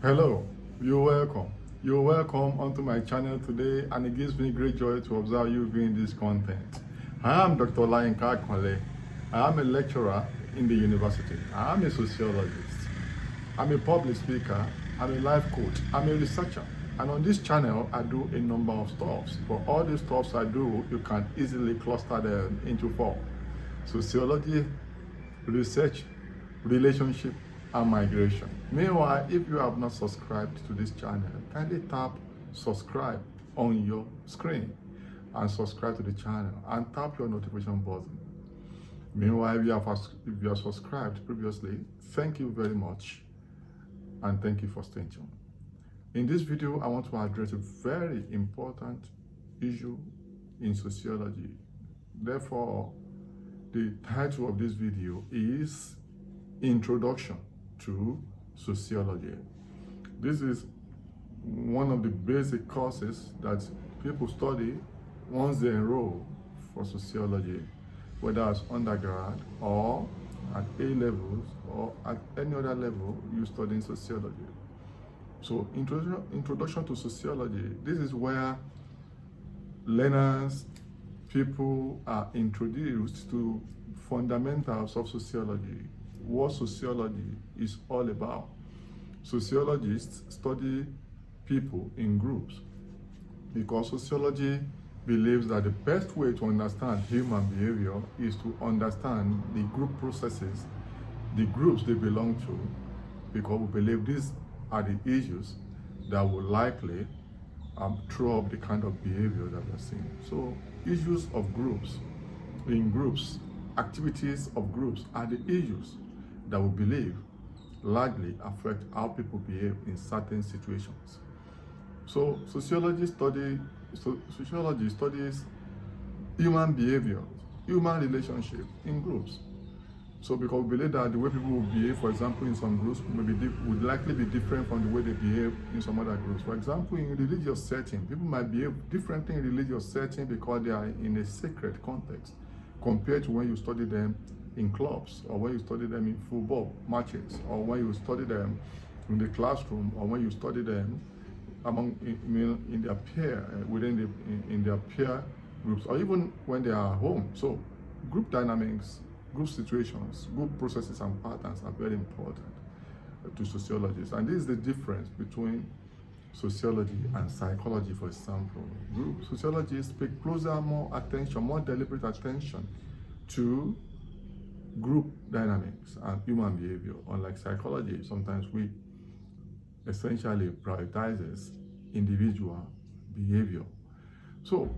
Hello, you're welcome. You're welcome onto my channel today, and it gives me great joy to observe you viewing this content. I am Dr. Olayinka Akanle. I am a lecturer in the university. I am a sociologist. I'm a public speaker. I'm a life coach. I'm a researcher. And on this channel, I do a number of stuffs. But all these stuffs I do, you can easily cluster them into four: sociology, research, relationship, and migration. Meanwhile, if you have not subscribed to this channel, kindly tap subscribe on your screen and subscribe to the channel and tap your notification button. Meanwhile, if you have subscribed previously, thank you very much and thank you for staying tuned. In this video, I want to address a very important issue in sociology. Therefore, the title of this video is Introduction to Sociology. This is one of the basic courses that people study once they enroll for sociology, whether as undergrad or at A levels or at any other level you study in sociology. So introduction to sociology, this is where learners, people are introduced to fundamentals of sociology, what sociology is all about. Sociologists study people in groups because sociology believes that the best way to understand human behavior is to understand the group processes, the groups they belong to, because we believe these are the issues that will likely throw up the kind of behavior that we're seeing. So issues of groups, in groups, activities of groups are the issues that we believe largely affect how people behave in certain situations. So sociology studies human behavior, human relationship in groups. So because we believe that the way people will behave, for example, in some groups would likely be different from the way they behave in some other groups. For example, in religious setting, people might behave differently in religious setting because they are in a sacred context compared to when you study them in clubs, or when you study them in football matches, or when you study them in the classroom, or when you study them in their peer in their peer groups, or even when they are at home. So group dynamics, group situations, group processes and patterns are very important to sociologists. And this is the difference between sociology and psychology, for example. Group sociologists pay closer, more attention, more deliberate attention to group dynamics and human behavior, unlike psychology. Sometimes we essentially prioritizes individual behavior. So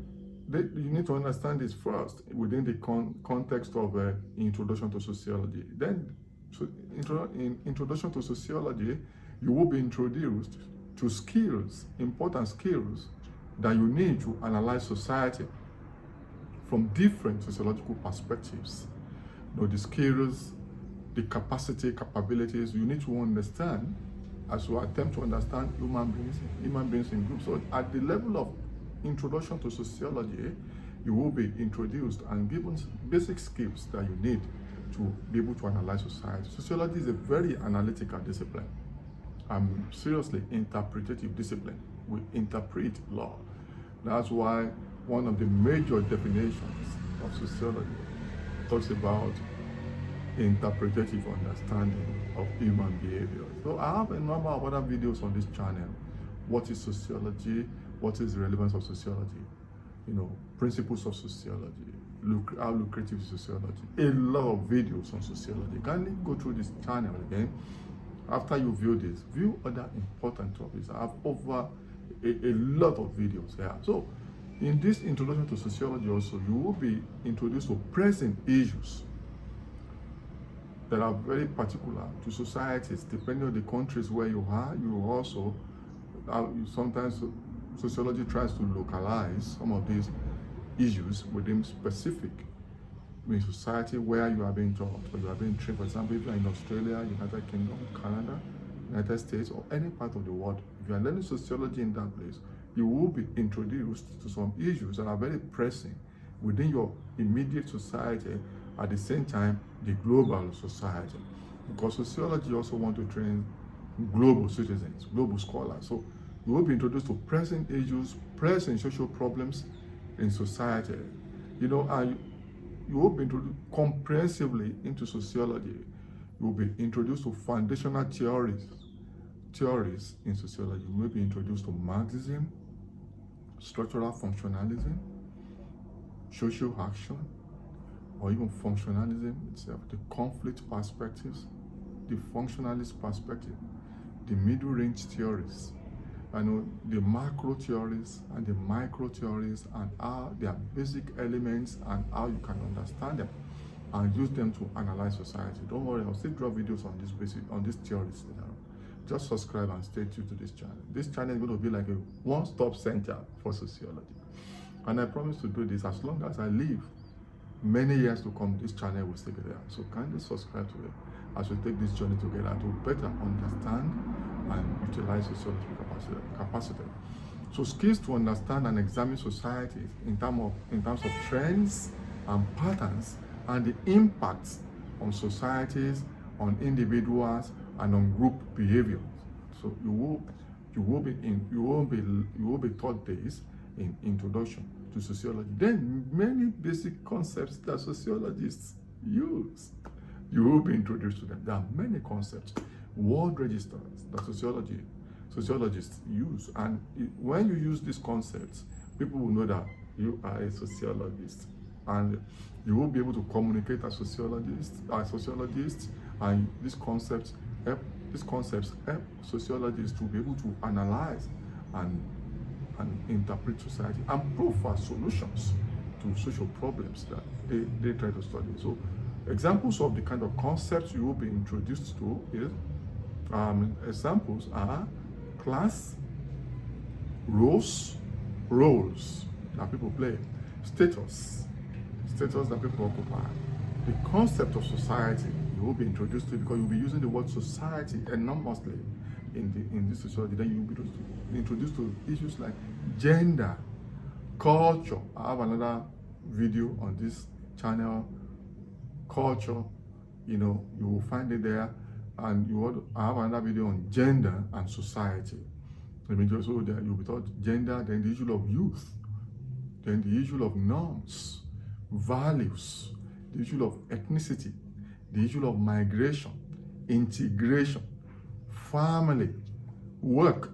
you need to understand this first within the context of introduction to sociology. Then, in introduction to sociology, you will be introduced to skills, important skills that you need to analyze society from different sociological perspectives. You know, the skills, the capabilities you need to understand as you attempt to understand human beings in groups. So at the level of introduction to sociology, you will be introduced and given basic skills that you need to be able to analyze society. Sociology is a very analytical discipline, seriously interpretative discipline. We interpret law. That's why one of the major definitions of sociology talks about interpretative understanding of human behavior. So I have a number of other videos on this channel. What is sociology? What is the relevance of sociology? You know, principles of sociology. How lucrative is sociology? A lot of videos on sociology. Kindly go through this channel again. After you view this, view other important topics. I have over a lot of videos here. So in this introduction to sociology also, you will be introduced to present issues that are very particular to societies. Depending on the countries where you are, you also, sometimes sociology tries to localize some of these issues within specific society where you are being taught, or you are being trained. For example, if you are in Australia, United Kingdom, Canada, United States, or any part of the world, if you are learning sociology in that place, you will be introduced to some issues that are very pressing within your immediate society, at the same time, the global society. Because sociology also wants to train global citizens, global scholars. So you will be introduced to present issues, present social problems in society. And you will be introduced comprehensively into sociology. You will be introduced to foundational theories in sociology. You will be introduced to Marxism, structural functionalism, social action, or even functionalism itself, the conflict perspectives, the functionalist perspective, the middle range theories, the macro theories and the micro theories, and how their basic elements and how you can understand them and use them to analyze society. Don't worry, I'll still drop videos on these theories. Just subscribe and stay tuned to this channel. This channel is going to be like a one-stop center for sociology. And I promise to do this as long as I live. Many years to come, this channel will stay there. So kindly subscribe to it as we take this journey together to better understand and utilize sociology capacity. So skills to understand and examine society in terms of trends and patterns and the impacts on societies, on individuals, and on group behavior. So you will be taught this in Introduction to Sociology. Then many basic concepts that sociologists use, you will be introduced to them. There are many concepts, word registers that sociologists use, and when you use these concepts, people will know that you are a sociologist, and you will be able to communicate as sociologists, and these concepts help sociologists to be able to analyze and interpret society and profile solutions to social problems that they try to study. So examples of the kind of concepts you will be introduced to is examples are class, roles that people play, status that people occupy, the concept of society you will be introduced to, because you'll be using the word society enormously in this sociology. Then you'll be introduced to issues like gender, culture. I have another video on this channel, culture. You will find it there, and I have another video on gender and society. So there you'll be taught gender, then the issue of youth, then the issue of norms, values, the issue of ethnicity, the issue of migration, integration, family, work,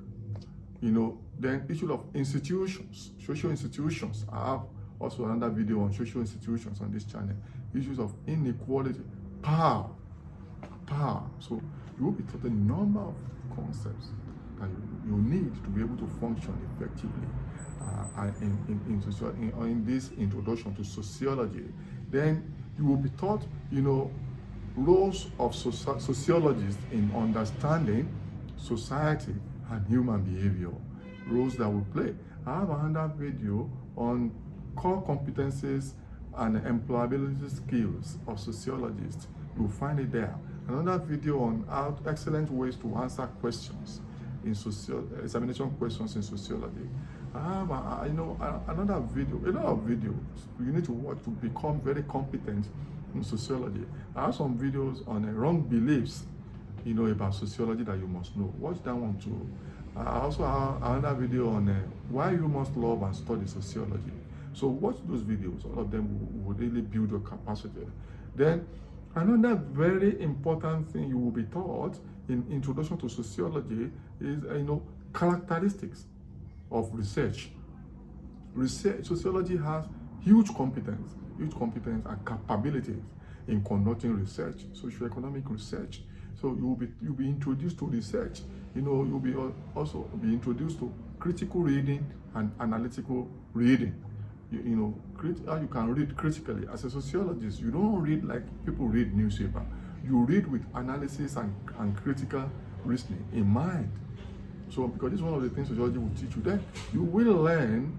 then issue of institutions, social institutions. I have also another video on social institutions on this channel. Issues of inequality, power. So you will be taught a number of concepts that you need to be able to function effectively in this introduction to sociology. Then you will be taught, roles of sociologists in understanding society and human behavior, roles that we play. I have another video on core competencies and employability skills of sociologists. You'll find it there. Another video on excellent ways to answer questions in examination questions in sociology. I have another video, a lot of videos you need to watch to become very competent in sociology. I have some videos on wrong beliefs, about sociology that you must know. Watch that one too. I also have another video on why you must love and study sociology. So watch those videos. All of them will really build your capacity. Then another very important thing you will be taught in Introduction to Sociology is, characteristics of research. Sociology has huge competence and capabilities in conducting research, socioeconomic research. So you'll be introduced to research. You'll be also be introduced to critical reading and analytical reading. How you can read critically. As a sociologist, you don't read like people read newspaper. You read with analysis and critical reasoning in mind. So because this is one of the things sociology will teach you, then you will learn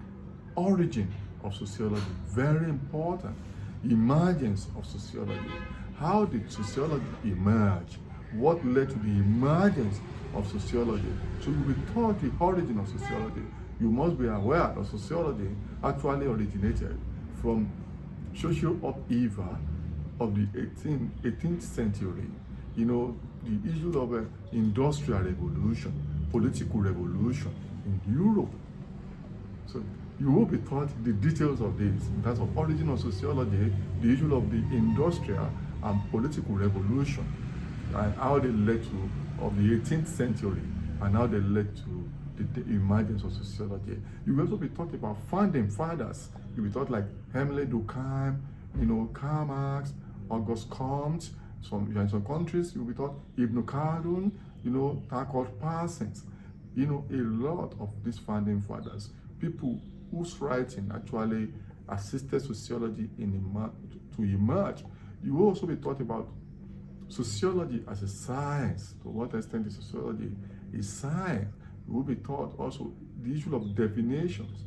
origin of sociology, very important. Emergence of sociology. How did sociology emerge? What led to the emergence of sociology? So you will be taught the origin of sociology. You must be aware that sociology actually originated from social upheaval of the 18th century. the issue of industrial revolution, political revolution in Europe. So you will be taught the details of this in terms of origin of sociology, the issue of the industrial and political revolution, and how they led to of the 18th century, and how they led to the emergence of sociology. You will also be taught about founding fathers. You'll be taught like Emile Durkheim, Karl Marx, Auguste Comte. In some countries, you'll be taught Ibn Khaldun, Takot Parsons. A lot of these founding fathers, people whose writing actually assisted sociology to emerge. You will also be taught about sociology as a science. To what extent is sociology a science? You will be taught also the issue of definitions.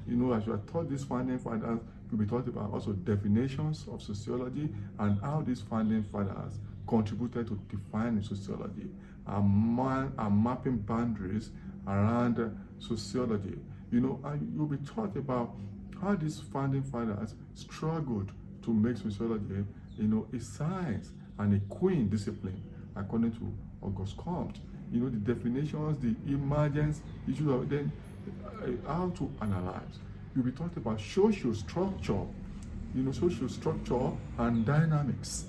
As you are taught these founding fathers, you'll be taught about also definitions of sociology and how these founding fathers contributed to defining sociology and mapping boundaries around sociology. And you'll be taught about how these founding fathers struggled to make sociology, a science and a queen discipline, according to Auguste Comte. The definitions, the emergence, issues of then how to analyze. You'll be taught about social structure, social structure and dynamics.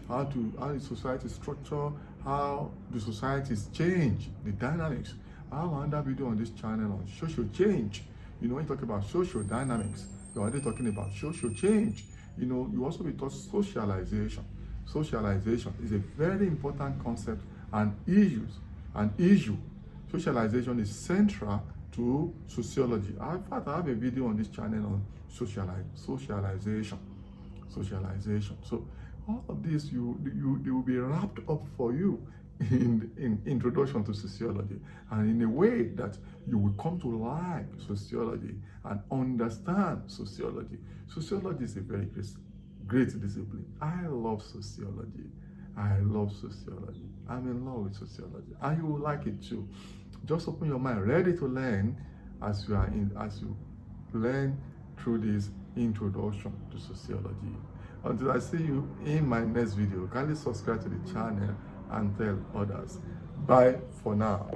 How the society structure, how the societies change, the dynamics. I have another video on this channel on social change. When you talk about social dynamics, you're already talking about social change. You also be taught socialization. Socialization is a very important concept and issue. Socialization is central to sociology. In fact, I have a video on this channel on socialization. So all of this, they will be wrapped up for you in introduction to sociology, and in a way that you will come to like sociology and understand sociology. Sociology is a very great discipline. I love sociology. I'm in love with sociology, and you will like it too. Just open your mind, ready to learn as you learn through this introduction to sociology. Until I see you in my next video, kindly subscribe to the channel and tell others. Bye for now.